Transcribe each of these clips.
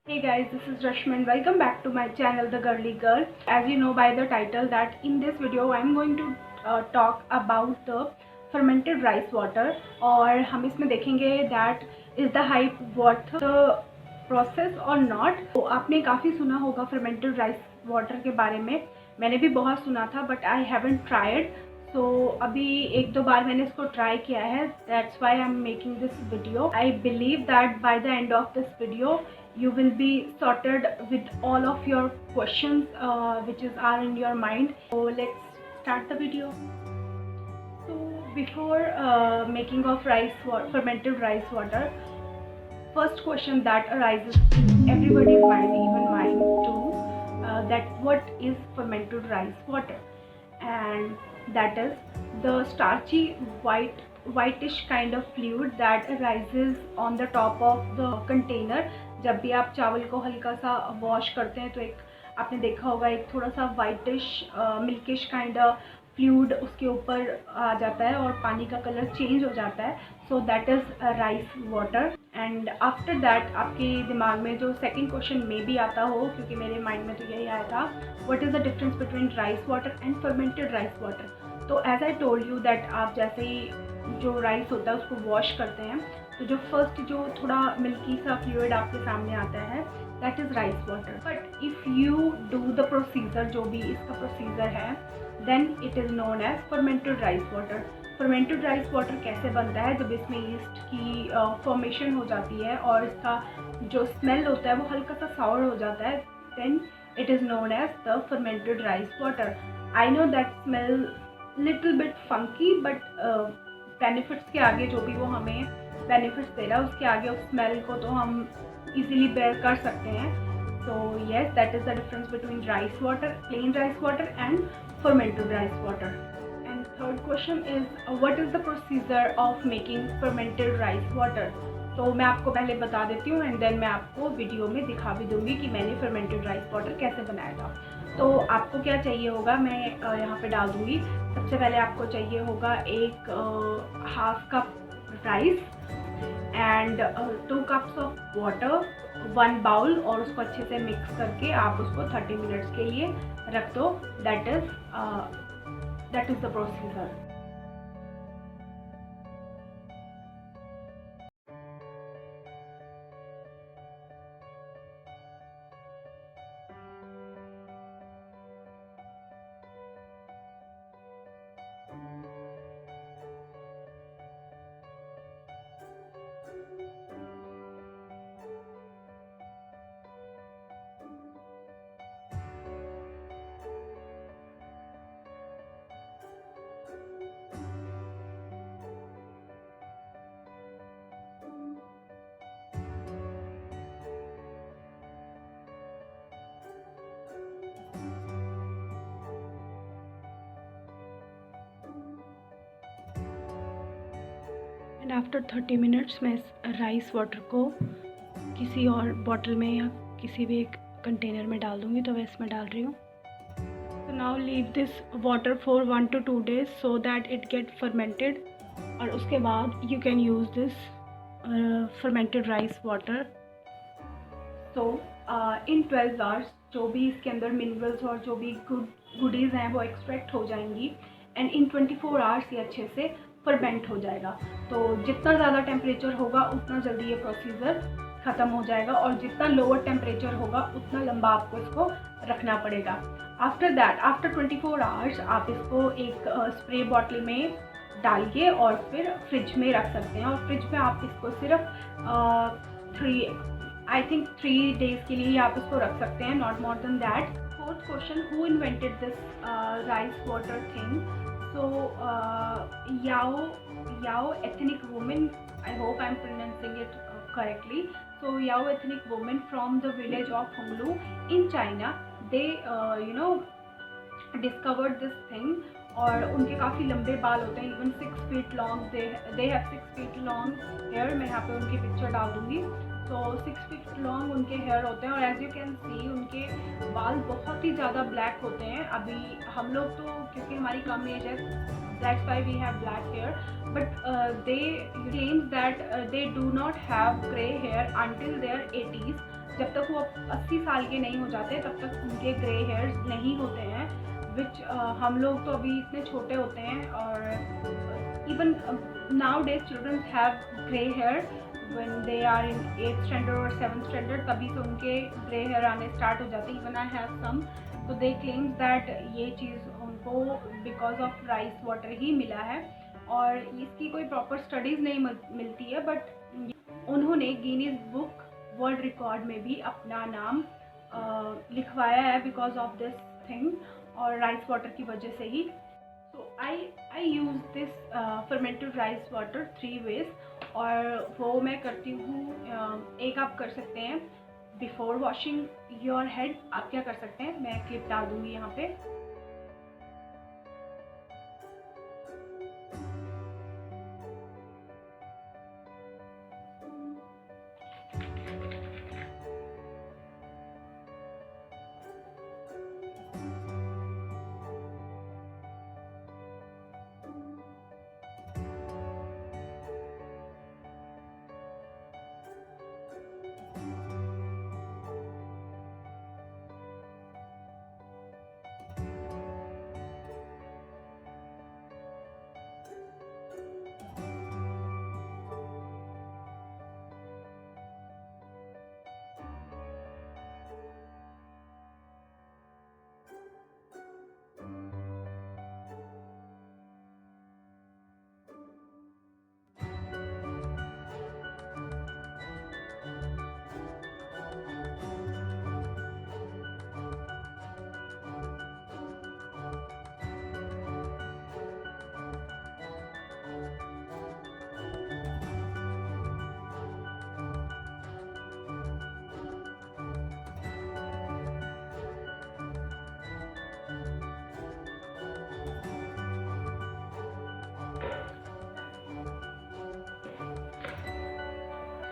Hey guys, this is Rashmi. Welcome back to my channel The Girly Girl. As you know by the title that in this video I am going to talk about the fermented rice water और हम इसमें देखेंगे that is the hype worth the process or not. तो आपने काफ़ी सुना होगा fermented rice water के बारे में, मैंने भी बहुत सुना था but I haven't tried. So अभी एक दो बार मैंने इसको ट्राई किया है, that's why I'm making this video. I believe that by the end of this video you will be sorted with all of your questions which are in your mind. So let's start the video. So before making of fermented rice water, first question that arises in everybody's mind, even mine too, that what is fermented rice water? And that is the starchy whitish kind of fluid that arises on the top of the container. जब भी आप चावल को हल्का सा wash करते हैं तो एक आपने देखा होगा एक थोड़ा सा वाइटिश मिल्किश काइंड ऑफ फ्लूइड उसके ऊपर आ जाता है और पानी का कलर चेंज हो जाता है. So that is rice water. And after that आपके दिमाग में जो सेकंड क्वेश्चन में भी आता हो, क्योंकि मेरे माइंड में तो यही आया था, what is the difference between rice water and fermented rice water. तो as I told you that आप जैसे ही जो राइस होता है उसको वॉश करते हैं तो जो फर्स्ट जो थोड़ा मिल्की सा फ्लूइड आपके सामने आता है that is rice water. But if you do the procedure, जो भी इसका प्रोसीजर है, then it is known as fermented rice water. Fermented rice water कैसे बनता है? जब इसमें ईस्ट की फॉर्मेशन हो जाती है और इसका जो स्मेल होता है वो हल्का सा साउर हो जाता है, then it is known as the fermented rice water. I know that smell little bit funky but benefits के आगे, जो भी वो हमें बेनिफिट्स दे रहा है उसके आगे उस स्मेल को तो हम इजीली बेयर कर सकते हैं. So yes, that is the difference between rice water, plain rice water and fermented rice water. And third question is what is the procedure of making fermented rice water. तो मैं आपको पहले बता देती हूँ एंड देन मैं आपको video में दिखा भी दूँगी कि मैंने फर्मेंटेड राइस वाटर कैसे बनाया था. तो आपको क्या चाहिए होगा मैं यहाँ पे डाल दूँगी. सबसे पहले आपको चाहिए होगा एक half cup rice and 2 cups of water, 1 bowl, और उसको अच्छे से मिक्स करके आप उसको 30 मिनट्स के लिए रख दो. That is the procedure. And after 30 minutes मैं इस राइस वाटर को किसी और बॉटल में या किसी भी एक कंटेनर में डाल दूँगी. तो मैं इसमें डाल रही हूँ. तो now leave this water for 1 to 2 days so that it get fermented. और उसके बाद you can use this fermented rice water. तो इन 12 आवर्स जो भी इसके अंदर मिनरल्स और जो भी गुडीज़ हैं वो एक्सट्रैक्ट हो जाएंगी एंड इन 24 आवर्स ये अच्छे से फर्मेंट हो जाएगा. तो जितना ज़्यादा टेम्परेचर होगा उतना जल्दी ये प्रोसीजर ख़त्म हो जाएगा और जितना लोअर टेम्परेचर होगा उतना लंबा आपको इसको रखना पड़ेगा. आफ्टर दैट, आफ्टर 24 आवर्स आप इसको एक स्प्रे बॉटल में डालिए और फिर फ्रिज में रख सकते हैं. और फ्रिज में आप इसको सिर्फ 3 days के लिए आप इसको रख सकते हैं, not more than that. Fourth question, who invented this rice water thing. So Yao ethnic woman, I hope I am pronouncing it correctly. So Yao ethnic woman from the village of Honglu in China, they discovered this thing. और उनके काफ़ी लंबे बाल होते हैं, even 6 feet long, they have 6 feet long hair. मैं यहाँ पे उनकी पिक्चर डाल दूँगी. तो 6 feet long उनके हेयर होते हैं और एज यू कैन सी उनके बाल बहुत ही ज़्यादा ब्लैक होते हैं. अभी हम लोग तो क्योंकि हमारी कम एज है, that's why we have black hair, but they claims that they do not have grey hair until their 80s. जब तक वो 80 साल के नहीं हो जाते तब तक उनके ग्रे हेयर्स नहीं होते हैं, विच हम लोग तो अभी इतने छोटे होते हैं और even nowadays children have grey hair when they are in 8th standard और 7th स्टैंडर्ड, तभी से उनके ग्रे हेयर आने स्टार्ट हो जाते हैं। इवन आई हैव सम, तो दे क्लेम्स दैट ये चीज़ उनको बिकॉज ऑफ राइस वाटर ही मिला है, और इसकी कोई प्रॉपर स्टडीज़ नहीं मिलती है, बट उन्होंने गिनीज बुक वर्ल्ड रिकॉर्ड में भी अपना नाम लिखवाया है बिकॉज ऑफ दिस थिंग, और राइस वाटर की वजह से ही। So I use this fermented rice water 3 ways, और वो मैं करती हूँ। एक आप कर सकते हैं बिफोर वॉशिंग योर हेड, आप क्या कर सकते हैं, मैं क्लिप डाल दूँगी यहाँ पे।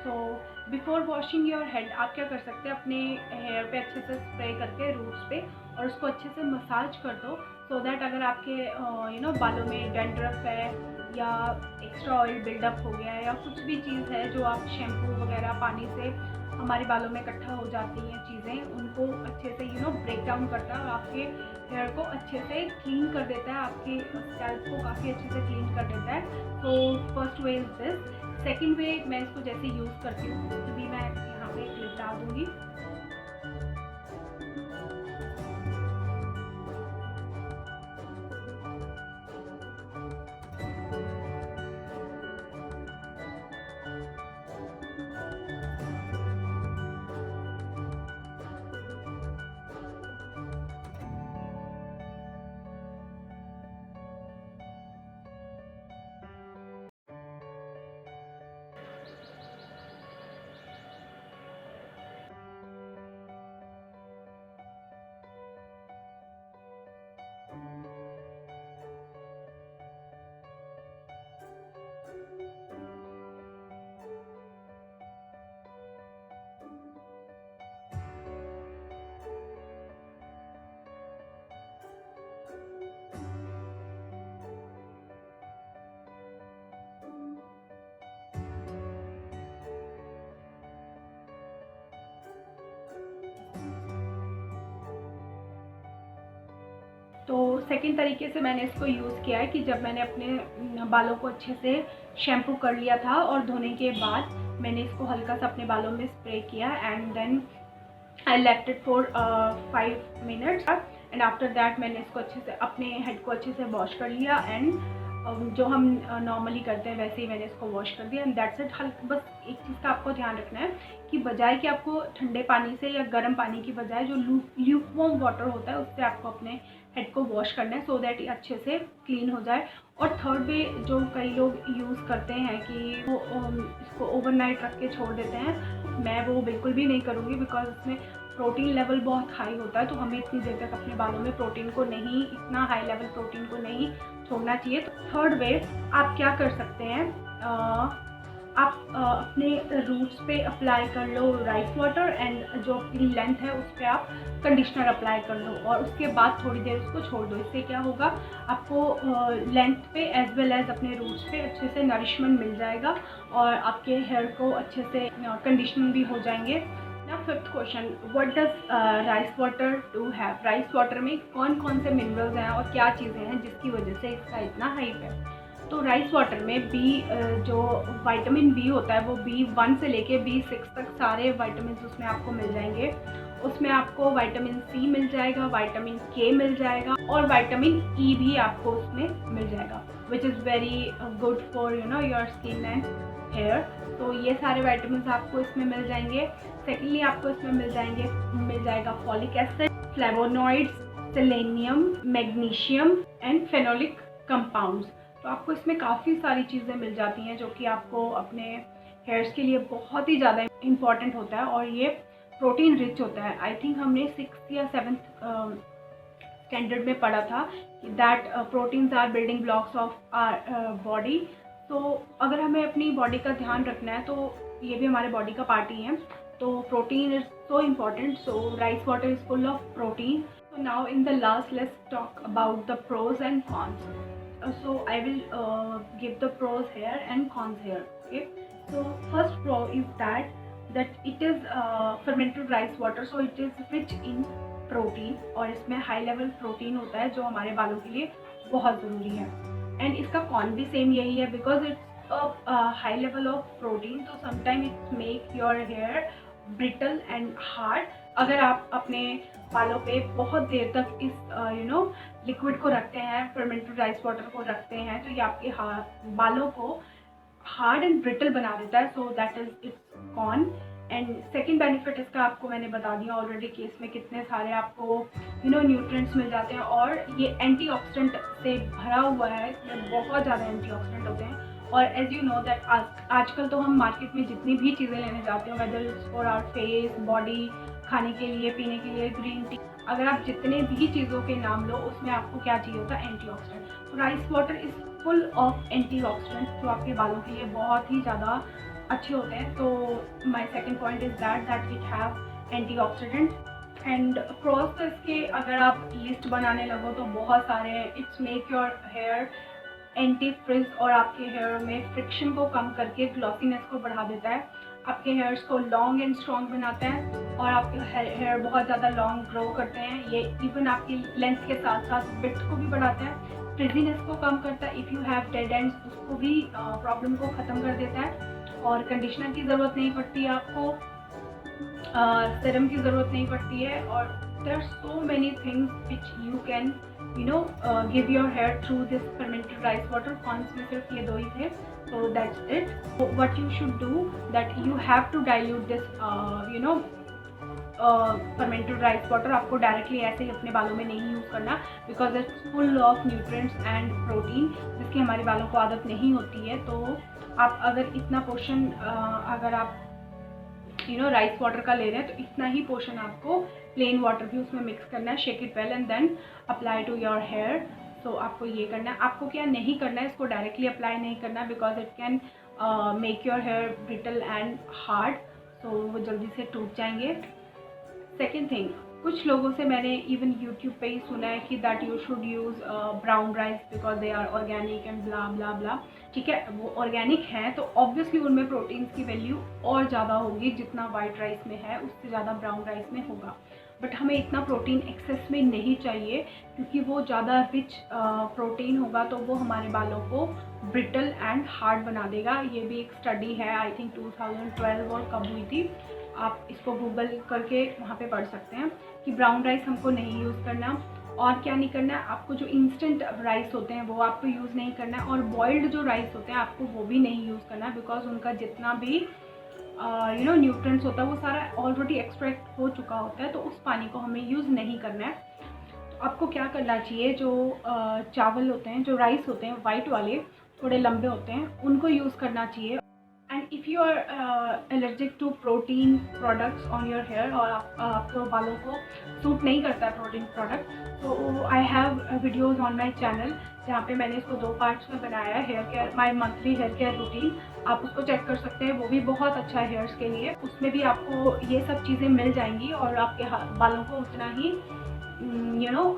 So before washing your head आप क्या कर सकते हैं, अपने हेयर पे अच्छे से स्प्रे करके रूट्स पे, और उसको अच्छे से मसाज कर दो, सो दैट अगर आपके बालों में डैंड्रफ है या एक्स्ट्रा ऑयल बिल्डअप हो गया है या कुछ भी चीज़ है जो आप शैम्पू वगैरह पानी से हमारे बालों में इकट्ठा हो जाती हैं चीज़ें, उनको अच्छे से ब्रेक डाउन करता है और आपके हेयर को अच्छे से क्लीन कर देता है, आपके स्कैल्प को काफ़ी अच्छे से क्लीन कर देता है। तो first way is this. Second way मैं इसको जैसे यूज़ करती हूँ, तो भी मैं यहाँ पे क्लिप डाल दूँगी। तो सेकंड तरीके से मैंने इसको यूज़ किया है कि जब मैंने अपने बालों को अच्छे से शैम्पू कर लिया था और धोने के बाद मैंने इसको हल्का सा अपने बालों में स्प्रे किया, and then I left it for 5 minutes, and after that मैंने इसको अच्छे से अपने हेड को अच्छे से वॉश कर लिया, एंड जो हम नॉर्मली करते हैं वैसे ही मैंने इसको वॉश कर दिया, एंड दैट्स इट। बस एक चीज़ का आपको ध्यान रखना है कि बजाय कि आपको ठंडे पानी से या गर्म पानी की बजाय जो ल्यूकवार्म वाटर होता है उससे आपको अपने हेड को वॉश करना है, सो दैट ये अच्छे से क्लीन हो जाए। और थर्ड वे जो कई लोग यूज़ करते हैं कि वो इसको ओवरनाइट रख के छोड़ देते हैं, मैं वो बिल्कुल भी नहीं करूँगी, बिकॉज इसमें प्रोटीन लेवल बहुत हाई होता है, तो हमें इतनी देर तक अपने बालों में प्रोटीन को नहीं, इतना हाई लेवल प्रोटीन को नहीं छोड़ना चाहिए। तो थर्ड वे आप क्या कर सकते हैं, आप अपने रूट्स पे अप्लाई कर लो राइस वाटर, एंड जो आपकी लेंथ है उस पर आप कंडीशनर अप्लाई कर लो, और उसके बाद थोड़ी देर उसको छोड़ दो। इससे क्या होगा, आपको लेंथ पे एज वेल एज अपने रूट्स पे अच्छे से नरिशमेंट मिल जाएगा और आपके हेयर को अच्छे से कंडीशनिंग भी हो जाएंगे। Now fifth question, what does rice water do have? Rice water में कौन कौन से मिनरल्स हैं और क्या चीज़ें हैं जिसकी वजह से इसका इतना हाइप है? तो राइस वाटर में जो विटामिन बी होता है वो B1 से लेके B6 तक सारे विटामिन उसमें आपको मिल जाएंगे। उसमें आपको विटामिन सी मिल जाएगा, विटामिन के मिल जाएगा और विटामिन ई भी आपको उसमें मिल जाएगा, which is very good for your skin and hair. तो ये सारे विटामिन आपको इसमें मिल जाएंगे। सेकेंडली आपको इसमें मिल जाएगा folic acid, flavonoids, selenium, magnesium and phenolic compounds. तो आपको इसमें काफ़ी सारी चीज़ें मिल जाती हैं जो कि आपको अपने हेयर्स के लिए बहुत ही ज़्यादा इम्पॉर्टेंट होता है और ये प्रोटीन रिच होता है। आई थिंक हमने 6th या 7th स्टैंडर्ड में पढ़ा था कि that proteins are building blocks of our body. तो अगर हमें अपनी बॉडी का ध्यान रखना है तो ये भी हमारे बॉडी का पार्ट ही है। तो protein is so important, so rice water is full of protein. So now in the last, let's talk about the pros and cons. So I will give the pros here and cons here. Okay. So first pro is that it is fermented rice water. So it is rich in protein और इसमें high level protein होता है जो हमारे बालों के लिए बहुत ज़रूरी है। And इसका con भी सेम यही है because it's a high level of protein. So sometimes it make your hair brittle and hard. अगर आप अपने बालों पे बहुत देर तक इस लिक्विड को रखते हैं, फर्मेंटेड राइस वाटर को रखते हैं, तो ये आपके बालों को हार्ड एंड ब्रिटल बना देता है। So that is its con. And second benefit इसका आपको मैंने बता दिया ऑलरेडी कि इसमें कितने सारे आपको न्यूट्रिएंट्स मिल जाते हैं और ये एंटीऑक्सीडेंट से भरा हुआ है। इसमें बहुत ज़्यादा एंटीऑक्सीडेंट होते हैं और एज यू नो दैट आजकल तो हम मार्केट में जितनी भी चीज़ें लेने जाते हैं, whether it's for our face, body, खाने के लिए, पीने के लिए, ग्रीन टी, अगर आप जितने भी चीज़ों के नाम लो उसमें आपको क्या चाहिए होता है? एंटीऑक्सीडेंट। तो rice water is full of antioxidant जो आपके बालों के लिए बहुत ही ज़्यादा अच्छे होते हैं। तो my second point is that it have antioxidant. And pros तो इसके अगर आप लिस्ट बनाने लगो तो बहुत सारे हैं। It's make your hair anti frizz और आपके हेयर में फ्रिक्शन को कम करके ग्लॉसीनेस को बढ़ा देता है, आपके हेयर्स को लॉन्ग एंड स्ट्रॉन्ग बनाता है और आपके हेयर बहुत ज़्यादा लॉन्ग ग्रो करते हैं। ये इवन आपकी लेंथ के साथ साथ विड्थ को भी बढ़ाता है, फ्रिजीनेस को कम करता है। If you have dead ends उसको भी प्रॉब्लम को ख़त्म कर देता है और कंडीशनर की ज़रूरत नहीं पड़ती है आपको, सीरम की ज़रूरत नहीं पड़ती है। और there are so many things which you can give your hair through this fermented rice water. Cons में सिर्फ ये दो ही थे। So that's it. So what you should do that you have to dilute this fermented rice water. आपको directly ऐसे ही अपने बालों में नहीं यूज़ करना because it's full of nutrients and protein जिसकी हमारे बालों को आदत नहीं होती है। तो आप अगर इतना पोर्शन अगर आप राइस वाटर का ले रहे हैं तो इतना ही पोर्शन आपको प्लेन वाटर भी उसमें मिक्स करना है, shake it well and then apply to your hair. So आपको ये करना है। आपको क्या नहीं करना है, इसको डायरेक्टली अप्लाई नहीं करना because it can make your hair brittle and hard, so वो जल्दी से टूट जाएंगे। सेकेंड थिंग, कुछ लोगों से मैंने इवन यूट्यूब पे ही सुना है कि that you should use brown rice because they are organic and blah blah blah. ठीक है, वो ऑर्गेनिक हैं तो ऑब्वियसली उनमें प्रोटीन्स की वैल्यू और ज़्यादा होगी, जितना वाइट राइस में है उससे ज़्यादा ब्राउन राइस में होगा। बट हमें इतना प्रोटीन एक्सेस में नहीं चाहिए क्योंकि वो ज़्यादा रिच प्रोटीन होगा तो वो हमारे बालों को ब्रिटल एंड हार्ड बना देगा। ये भी एक स्टडी है, आई थिंक 2012 और कब हुई थी, आप इसको गूगल करके वहाँ पे पढ़ सकते हैं कि ब्राउन राइस हमको नहीं यूज़ करना। और क्या नहीं करना है, आपको जो इंस्टेंट राइस होते हैं वो आपको यूज़ नहीं करना है और बॉइल्ड जो राइस होते हैं आपको वो भी नहीं यूज़ करना है बिकॉज उनका जितना भी न्यूट्रिएंट्स होता है वो सारा ऑलरेडी एक्सट्रैक्ट हो चुका होता है, तो उस पानी को हमें यूज़ नहीं करना है। तो आपको क्या करना चाहिए, जो चावल होते हैं, जो राइस होते हैं वाइट वाले थोड़े लंबे होते हैं, उनको यूज़ करना चाहिए। And if you are allergic to protein products on your hair और आपको बालों को सूट नहीं करता है प्रोटीन प्रोडक्ट, तो I have videos on my channel जहाँ पे मैंने इसको 2 पार्ट्स में बनाया है, हेयर केयर, माई मंथली हेयर केयर रूटीन, आप उसको चेक कर सकते हैं, वो भी बहुत अच्छा है हेयर्स के लिए। उसमें भी आपको ये सब चीज़ें मिल जाएंगी और आपके बालों को उतना ही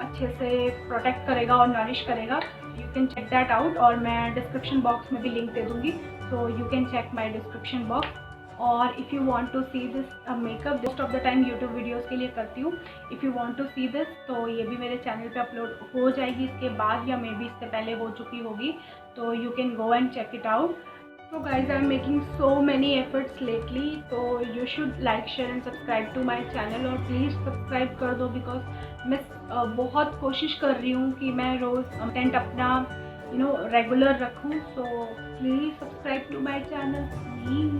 अच्छे से प्रोटेक्ट करेगा और नरिश करेगा। You can check that out और मैं डिस्क्रिप्शन बॉक्स में भी लिंक दे दूँगी, so you can check my description box. और if you want to see this makeup, most of the time YouTube videos के लिए करती हूँ। If you want to see this तो ये भी मेरे चैनल पे अपलोड हो जाएगी इसके बाद, या मे बी इससे पहले हो चुकी होगी, तो you can go and check it out. So guys, I am making so many efforts lately, so you should like, share and subscribe to my channel, और प्लीज़ सब्सक्राइब कर दो बिकॉज मैं बहुत कोशिश कर रही हूँ कि मैं रोज़ कंटेंट अपना रेगुलर रखूँ। So please subscribe to my channel please.